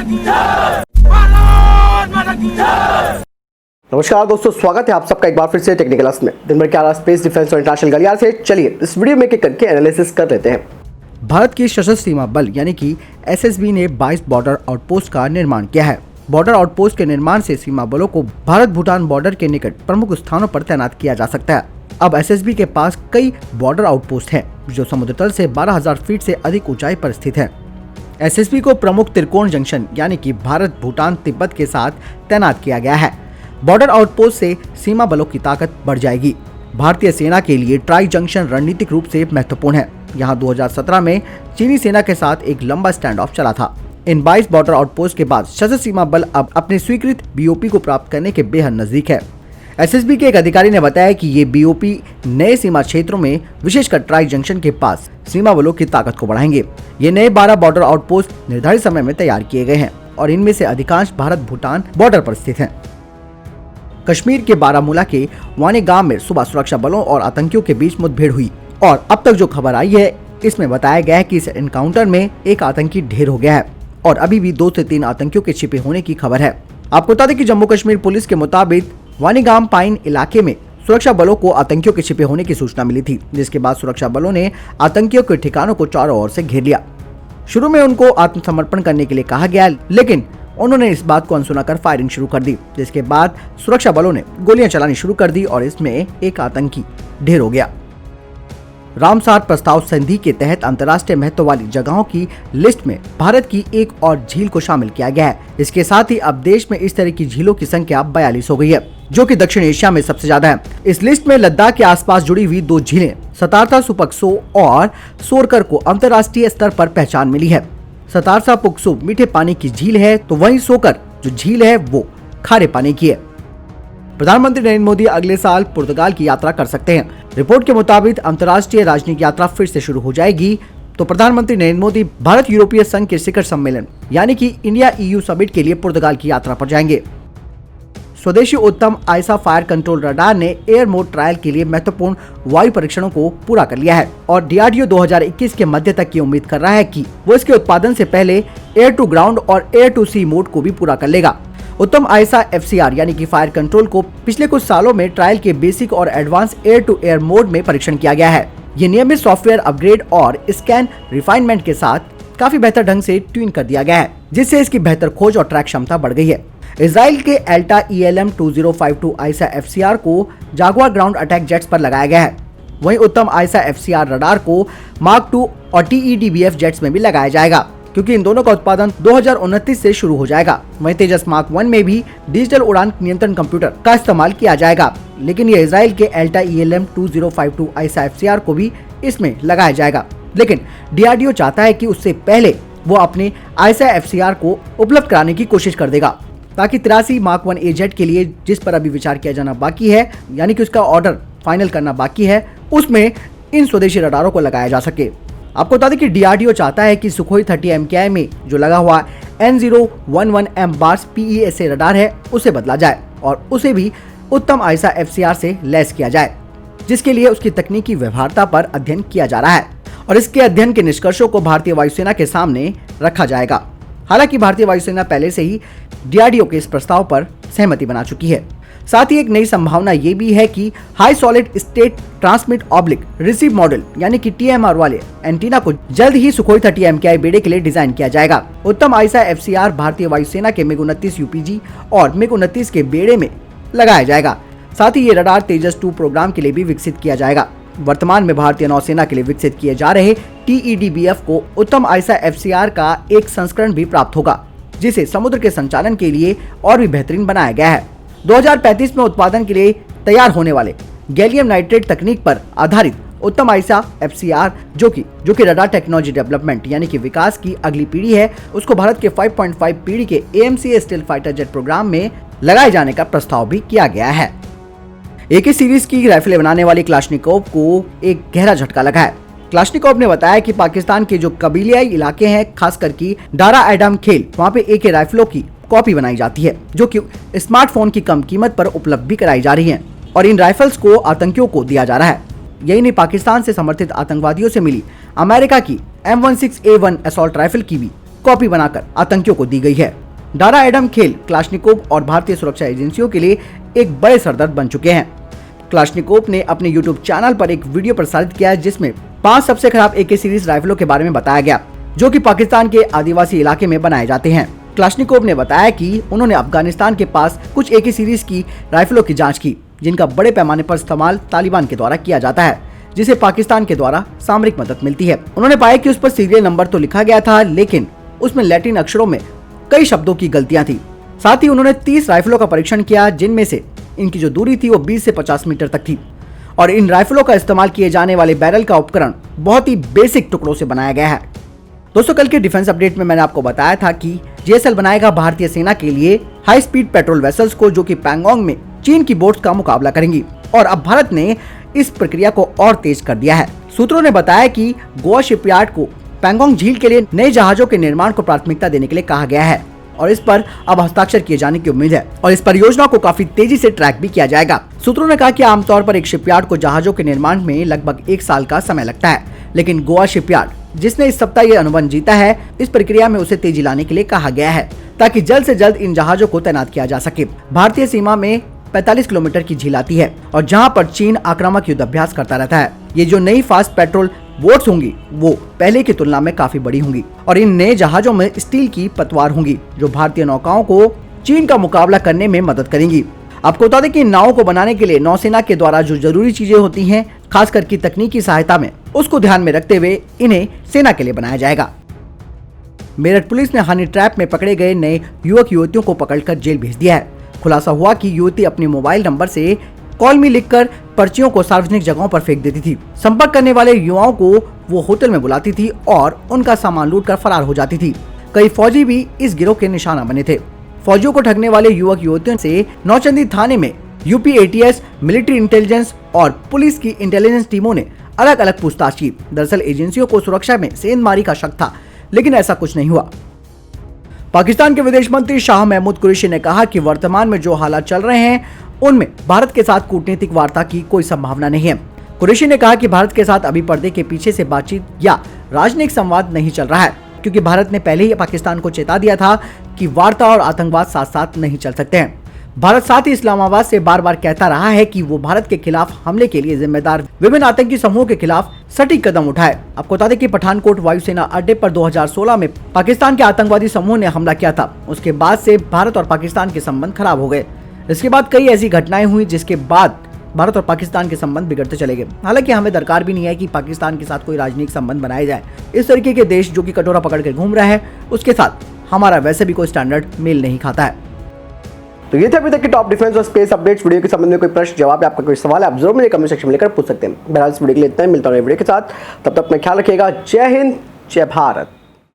नमस्कार दोस्तों, स्वागत है आप सबका एक बार फिर से टेक्निकल में। दिन भर के आला स्पेस, डिफेंस और इंटरनेशनल गलियार से चलिए इस वीडियो में करके एनालिसिस कर लेते हैं। भारत की सशस्त्र सीमा बल यानी कि एसएसबी ने 22 बॉर्डर आउटपोस्ट का निर्माण किया है। बॉर्डर आउटपोस्ट के निर्माण से सीमा बलों को भारत भूटान बॉर्डर के निकट प्रमुख स्थानों पर तैनात किया जा सकता है। अब एसएसबी के पास कई बॉर्डर आउटपोस्ट हैं जो समुद्र तल से 12,000 फीट से अधिक ऊंचाई पर स्थित है। एसएसबी को प्रमुख त्रिकोण जंक्शन यानी कि भारत, भूटान, तिब्बत के साथ तैनात किया गया है। बॉर्डर आउटपोस्ट से सीमा बलों की ताकत बढ़ जाएगी। भारतीय सेना के लिए ट्राई जंक्शन रणनीतिक रूप से महत्वपूर्ण है। यहाँ 2017 में चीनी सेना के साथ एक लंबा स्टैंड ऑफ चला था। इन 22 बॉर्डर आउटपोस्ट के बाद सशस्त्र सीमा बल अब अपने स्वीकृत बीओपी को प्राप्त करने के बेहद नजदीक है। एसएसबी के एक अधिकारी ने बताया कि ये बीओपी नए सीमा क्षेत्रों में विशेषकर ट्राई जंक्शन के पास सीमा बलों की ताकत को बढ़ाएंगे। ये नए 12 बॉर्डर आउटपोस्ट निर्धारित समय में तैयार किए गए हैं और इनमें से अधिकांश भारत भूटान बॉर्डर पर स्थित हैं। कश्मीर के बारामूला के वानी गांव में सुबह सुरक्षा बलों और आतंकियों के बीच मुठभेड़ हुई और अब तक जो खबर आई है इसमें बताया गया है कि इस एनकाउंटर में एक आतंकी ढेर हो गया है और अभी भी 2 से 3 आतंकियों के छिपे होने की खबर है। आपको बता दें कि जम्मू कश्मीर पुलिस के मुताबिक वानीगाम पाइन इलाके में सुरक्षा बलों को आतंकियों के छिपे होने की सूचना मिली थी, जिसके बाद सुरक्षा बलों ने आतंकियों के ठिकानों को चारों ओर से घेर लिया। शुरू में उनको आत्मसमर्पण करने के लिए कहा गया, लेकिन उन्होंने इस बात को अनसुना कर फायरिंग शुरू कर दी, जिसके बाद सुरक्षा बलों ने गोलियां चलानी शुरू कर दी और इसमें एक आतंकी ढेर हो गया। रामसार प्रस्ताव संधि के तहत अंतर्राष्ट्रीय महत्व वाली जगहों की लिस्ट में भारत की एक और झील को शामिल किया गया है। इसके साथ ही अब देश में इस तरह की झीलों की संख्या 42 हो गई है, जो कि दक्षिण एशिया में सबसे ज्यादा है। इस लिस्ट में लद्दाख के आसपास जुड़ी हुई 2 झीलें सतारथा सुपक्सो और सोरकर को अंतर्राष्ट्रीय स्तर पर पहचान मिली है। सतारथा पुक्सो मीठे पानी की झील है, तो वहीं सोकर जो झील है वो खारे पानी की है। प्रधानमंत्री नरेंद्र मोदी अगले साल पुर्तगाल की यात्रा कर सकते हैं। रिपोर्ट के मुताबिक अंतर्राष्ट्रीय राजनयिक यात्रा फिर से शुरू हो जाएगी, तो प्रधानमंत्री नरेंद्र मोदी भारत यूरोपीय संघ के शिखर सम्मेलन यानी कि इंडिया EU समिट के लिए पुर्तगाल की यात्रा पर जाएंगे। स्वदेशी उत्तम आयसा फायर कंट्रोल रडार ने एयर मोड ट्रायल के लिए महत्वपूर्ण वायु परीक्षणों को पूरा कर लिया है और DRDO 2021 के मध्य तक की उम्मीद कर रहा है कि वो इसके उत्पादन से पहले एयर टू ग्राउंड और एयर टू सी मोड को भी पूरा कर लेगा। उत्तम आयसा FCR यानी कि फायर कंट्रोल को पिछले कुछ सालों में ट्रायल के बेसिक और advance air to air mode में परीक्षण किया गया है। ये नियमित सॉफ्टवेयर अपग्रेड और स्कैन रिफाइनमेंट के साथ काफी बेहतर ढंग से ट्यून कर दिया गया है, जिससे इसकी बेहतर खोज और ट्रैक क्षमता बढ़ गई है। इजराइल के एल्टा ELM 2052 आयसा FCR को जागुआर ग्राउंड अटैक जेट्स पर लगाया गया है। वहीं उत्तम आयसा FCR रडार को मार्क 2 और TEDBF जेट्स में भी लगाया जाएगा, क्योंकि इन दोनों का उत्पादन 2029 से शुरू हो जाएगा। वहीं तेजस मार्क 1 में भी डिजिटल उड़ान नियंत्रण कंप्यूटर का इस्तेमाल किया जाएगा, लेकिन ये इजराइल के एल्टा ELM 2052 आयसा FCR को भी इसमें लगाया जाएगा। लेकिन DRDO चाहता है कि उससे पहले वो अपने आयसा FCR को उपलब्ध कराने की कोशिश कर देगा, ताकि 83 मार्क 1 A जेट के लिए जिस पर अभी विचार किया जाना बाकी है, यानी कि उसका ऑर्डर फाइनल करना बाकी है, उसमें इन स्वदेशी रडारों को लगाया जा सके। आपको बता दें कि DRDO चाहता है कि सुखोई 30 MKI में जो लगा हुआ N011M बार्स PESA रडार है उसे बदला जाए और उसे भी उत्तम आयसा FCR से लैस किया जाए, जिसके लिए उसकी तकनीकी व्यवहार्यता पर अध्ययन किया जा रहा है और इसके अध्ययन के निष्कर्षों को भारतीय वायुसेना के सामने रखा जाएगा। हालांकि भारतीय वायुसेना पहले से ही DRDO के इस प्रस्ताव पर सहमति बना चुकी है। साथ ही एक नई संभावना ये भी है कि high solid state transmit oblique receive model यानी कि TMR वाले एंटीना को जल्द ही सुखोई 30 MKI बेड़े के लिए डिजाइन किया जाएगा। उत्तम आयसा FCR भारतीय वायुसेना के MiG-29 UPG और MiG-29 के बेड़े में लगाया जाएगा। साथ ही ये रडार तेजस 2 प्रोग्राम के लिए भी विकसित किया जाएगा। वर्तमान में भारतीय नौसेना के लिए विकसित किए जा रहे TEDBF को उत्तम आयसा FCR का एक संस्करण भी प्राप्त होगा, जिसे समुद्र के संचालन के लिए और भी बेहतरीन बनाया गया है। 2035 में उत्पादन के लिए तैयार होने वाले गैलियम नाइट्रेट तकनीक पर आधारित उत्तम आयसा FCR जो कि रडार टेक्नोलॉजी डेवलपमेंट यानी कि विकास की अगली पीढ़ी है, उसको भारत के 5.5 पीढ़ी के AMCA steel fighter jet programme में लगाए जाने का प्रस्ताव भी किया गया है। AK सीरीज की राइफलें बनाने वाली क्लाशनिकोव को एक गहरा झटका लगा है। क्लाशनिकोव ने बताया कि पाकिस्तान के जो कबीलियाई इलाके हैं, खासकर की दारा एडम खेल, वहाँ पे AK राइफलों की कॉपी बनाई जाती है, जो कि स्मार्टफोन की कम कीमत पर उपलब्ध भी कराई जा रही है और इन राइफल्स को आतंकियों को दिया जा रहा है। यही नहीं, पाकिस्तान से समर्थित आतंकवादियों से मिली अमेरिका की M16A1 असॉल्ट राइफल की भी कॉपी बनाकर आतंकियों को दी गई है। डारा एडम खेल क्लाशनिकोव और भारतीय सुरक्षा एजेंसियों के लिए एक बड़े सरदर्द बन चुके हैं। क्लाशनिकोव ने अपने YouTube चैनल पर एक वीडियो प्रसारित किया है जिसमें 5 सबसे खराब AK सीरीज राइफलों के बारे में बताया गया, जो कि पाकिस्तान के आदिवासी इलाके में बनाए जाते हैं। क्लाशनिकोव ने बताया कि उन्होंने अफगानिस्तान के पास कुछ AK सीरीज की राइफलों की जांच की, जिनका बड़े पैमाने पर इस्तेमाल तालिबान के द्वारा किया जाता है, जिसे पाकिस्तान के द्वारा सामरिक मदद मिलती है। उन्होंने पाया कि उस पर सीरियल नंबर तो लिखा गया था, लेकिन उसमें लैटिन अक्षरों में कई शब्दों की गलतियां थी। साथ ही उन्होंने 30 राइफलों का परीक्षण किया, जिनमें से इनकी जो दूरी थी वो 20 से 50 मीटर तक थी, और इन राइफलों का इस्तेमाल किए जाने वाले बैरल का उपकरण बहुत ही बेसिक टुकड़ों से बनाया गया है। दोस्तों, कल के डिफेंस अपडेट में मैंने आपको बताया था कि JSL बनाएगा भारतीय सेना के लिए हाई स्पीड पेट्रोल वेसल्स को, जो कि पैंगोंग में चीन की बोट्स का मुकाबला करेंगी, और अब भारत ने इस प्रक्रिया को और तेज कर दिया है। सूत्रों ने बताया कि गोवा शिपयार्ड को पैंगोंग झील के लिए नए जहाजों के निर्माण को प्राथमिकता देने के लिए कहा गया है, और इस पर अब हस्ताक्षर किए जाने की उम्मीद है, और इस परियोजना को काफी तेजी से ट्रैक भी किया जाएगा। सूत्रों ने कहा कि आमतौर पर एक शिपयार्ड को जहाजों के निर्माण में लगभग 1 साल का समय लगता है, लेकिन गोवा शिपयार्ड, जिसने इस सप्ताह ये अनुबंध जीता है, इस प्रक्रिया में उसे तेजी लाने के लिए कहा गया है, ताकि जल्द से जल्द इन जहाजों को तैनात किया जा सके। भारतीय सीमा में 45 किलोमीटर की झील आती है, और जहां पर चीन आक्रामक युद्ध अभ्यास करता रहता है। ये जो नई फास्ट पेट्रोल बोट्स होंगी वो पहले की तुलना में काफी बड़ी होंगी, और इन नए जहाजों में स्टील की पतवार होंगी, जो भारतीय नौकाओं को चीन का मुकाबला करने में मदद करेंगी। आपको बता दें कि इन नावों को बनाने के लिए नौसेना के द्वारा जो जरूरी चीजें होती हैं, खासकर की तकनीकी सहायता में, उसको ध्यान में रखते हुए इन्हें सेना के लिए बनाया जाएगा। मेरठ पुलिस ने हनी ट्रैप में पकड़े गए नए युवक युवतियों को पकड़कर जेल भेज दिया है। खुलासा हुआ कि युवती अपने मोबाइल नंबर से कॉल मी लिखकर पर्चियों को सार्वजनिक जगहों पर फेंक देती थी। संपर्क करने वाले युवाओं को वो होटल में बुलाती थी और उनका सामान लूटकर फरार हो जाती थी। कई फौजी भी इस गिरोह के निशाना बने थे। फौजियों को ठगने वाले युवक युवतियों से नौचंदी थाने में UP ATS, मिलिट्री इंटेलिजेंस और पुलिस की इंटेलिजेंस टीमों ने अलग अलग पूछताछ की। दरअसल एजेंसियों को सुरक्षा में सेंधमारी का शक था, लेकिन ऐसा कुछ नहीं हुआ। पाकिस्तान के विदेश मंत्री शाह महमूद कुरैशी ने कहा कि वर्तमान में जो हालात चल रहे हैं उनमें भारत के साथ कूटनीतिक वार्ता की कोई संभावना नहीं है। कुरैशी ने कहा कि भारत के साथ अभी पर्दे के पीछे से बातचीत या राजनयिक संवाद नहीं चल रहा है, क्योंकि भारत ने पहले ही पाकिस्तान को चेता दिया था कि वार्ता और आतंकवाद साथ साथ नहीं चल सकते हैं। भारत साथ ही इस्लामाबाद से बार बार कहता रहा है कि वो भारत के खिलाफ हमले के लिए जिम्मेदार विभिन्न आतंकी समूहों के खिलाफ सटीक कदम उठाए। आपको बता दें कि पठानकोट वायुसेना अड्डे पर 2016 में पाकिस्तान के आतंकवादी समूह ने हमला किया था। उसके बाद से भारत और पाकिस्तान के संबंध खराब हो गए। इसके बाद कई ऐसी घटनाएं हुई जिसके बाद भारत और पाकिस्तान के संबंध बिगड़ते चले गए। हालांकि हमें दरकार भी नहीं है कि पाकिस्तान के साथ कोई राजनीतिक संबंध बनाए जाए। इस तरीके के देश जो कि कटोरा पकड़ कर घूम रहा है, उसके साथ हमारा वैसे भी कोई स्टैंडर्ड मेल नहीं खाता है। तो ये थे अभी तक के टॉप डिफेंस और स्पेस अपडेट्स। वीडियो के संबंध में कोई प्रश्न जवाब या आपका कोई सवाल है, आप जरूर मेरे कमेंट सेक्शन में लेकर पूछ सकते हैं। बहरहाल इस वीडियो के लिए इतना ही, मिलता हूं वीडियो के साथ। तब तक अपना ख्याल रखिएगा। जय हिंद, जय भारत।